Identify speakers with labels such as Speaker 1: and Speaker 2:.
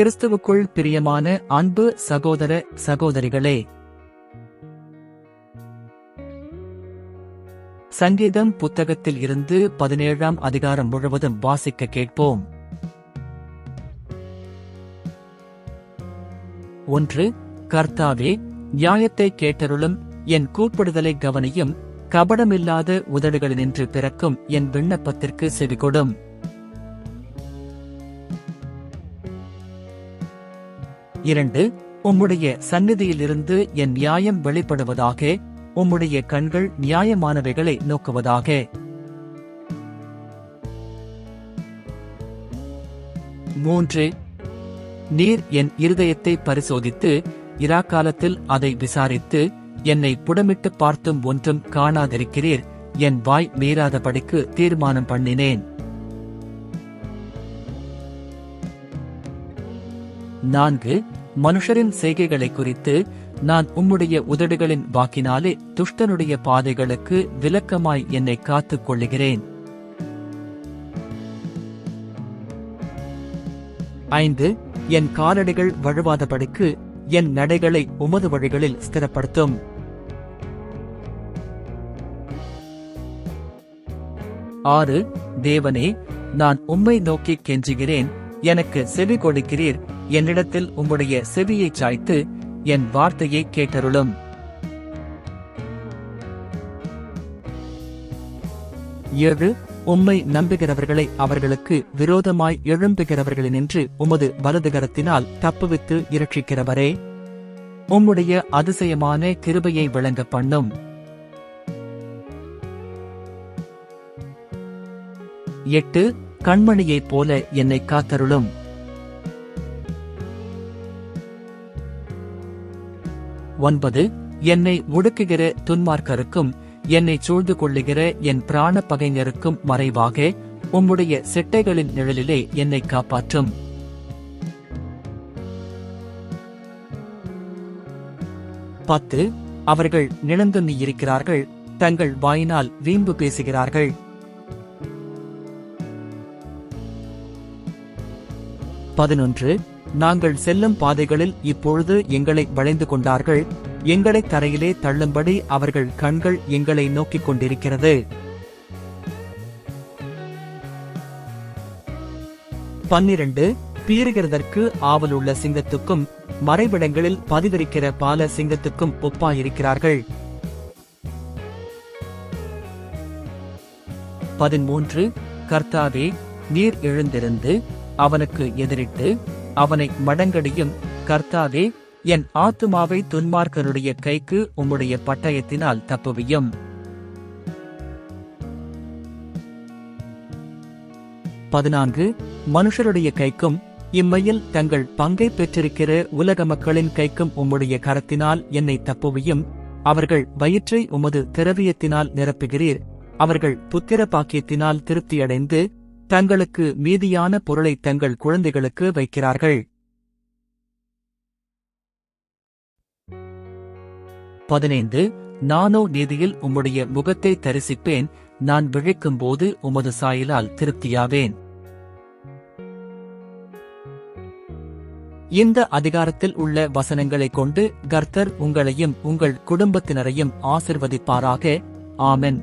Speaker 1: கிறிஸ்துவுக்குள் பிரியமான அன்பு சகோதர சகோதரிகளே, சங்கீதம் புத்தகத்தில் இருந்து 17ஆம் அதிகாரம் முழுவதும் வாசிக்க கேட்போம். 1. கர்த்தாவே, நியாயத்தை கேட்டருளும், என் கூப்பிடுதலை கவனியும், கபடமில்லாத உதடுகளினின்று பிறக்கும் என் விண்ணப்பத்திற்கு செவிகொடும். 2. உம்முடைய சந்நிதியிலிருந்து என் நியாயம் வெளிப்படுவதாக, உம்முடைய கண்கள் நியாயமானவைகளை நோக்குவதாக. 3. நீர் என் இருதயத்தை பரிசோதித்து, இராக்காலத்தில் அதை விசாரித்து, என்னை புடமிட்டு பார்த்தும் ஒன்றும் காணாதிருக்கிறீர், என் வாய் மீறாதபடிக்கு தீர்மானம் பண்ணினேன். 4. மனுஷரின் செய்கைகளை குறித்து நான் உம்முடைய உதடுகளின் வாக்கினாலே துஷ்டனுடைய பாதைகளுக்கு விலக்கமாய் என்னை காத்துக் கொள்ளுகிறேன். 5. என் காலடிகள் வழுவாதபடிக்கு என் நடைகளை உமது வழிகளில் ஸ்திரப்படுத்தும். 6. தேவனே, நான் உம்மை நோக்கி கெஞ்சுகிறேன், எனக்கு செவி கொடுக்கிறீர், என்னிடத்தில் உம்முடைய செவியைச் சாய்த்து என் வார்த்தையை கேட்டருளும். 7. உம்மை நம்புகிறவர்களை அவர்களுக்கு விரோதமாய் எழும்புகிறவர்களினின்று உமது வலதுகரத்தினால் தப்புவித்து இரட்சிக்கிறவரே, உம்முடைய அதிசயமான கிருபையை விளங்க பண்ணும். 8. கண்மணியைப் போல என்னை காத்தருளும். 9. என்னை ஒடுக்குகிற துன்மார்க்கருக்கும் என்னை சூழ்ந்து கொள்ளுகிற என் பிராண பகைஞருக்கும் மறைவாக உம்முடைய செட்டைகளின் நிழலிலே என்னை காப்பாற்றும். 10. அவர்கள் நிலந்தொன்னி இருக்கிறார்கள், தங்கள் வாயினால் வீம்பு பேசுகிறார்கள். 11. நாங்கள் செல்லும் பாதைகளில் இப்பொழுது எங்களை வளைந்து கொண்டார்கள், எங்களை தரையிலே தள்ளும்படி அவர்கள் கண்கள் எங்களை நோக்கிக் கொண்டிருக்கிறது. 12. பீறுகிறதற்கு ஆவலுள்ள சிங்கத்துக்கும் மறைவிடங்களில் பதிவிருக்கிற பால சிங்கத்துக்கும் ஒப்பாயிருக்கிறார்கள். 13. கர்த்தாவே, நீர் எழுந்திருந்து அவனுக்கு எதிரிட்டு அவனை மடங்கடியும். கர்த்தாவே, என் ஆத்துமாவை துன்மார்க்கருடைய கைக்கு உம்முடைய பட்டயத்தினால் தப்புவியும். 14. மனுஷருடைய கைக்கும் இம்மையில் தங்கள் பங்கை பெற்றிருக்கிற உலக மக்களின் கைக்கும் உம்முடைய கரத்தினால் என்னை தப்புவியும். அவர்கள் வயிற்றை உமது திரவியத்தினால் நிரப்புகிறீர், அவர்கள் புத்திர பாக்கியத்தினால் திருப்தியடைந்து தங்களுக்கு மீதியான பொருளை தங்கள் குழந்தைகளுக்கு வைக்கிறார்கள். 15. நானோ நீதியில் உம்முடைய முகத்தை தரிசிப்பேன், நான் விழிக்கும்போது உமது சாயலால் திருப்தியாவேன். இந்த அதிகாரத்தில் உள்ள வசனங்களைக் கொண்டு கர்த்தர் உங்களையும் உங்கள் குடும்பத்தினரையும் ஆசிர்வதிப்பாராக. ஆமென்.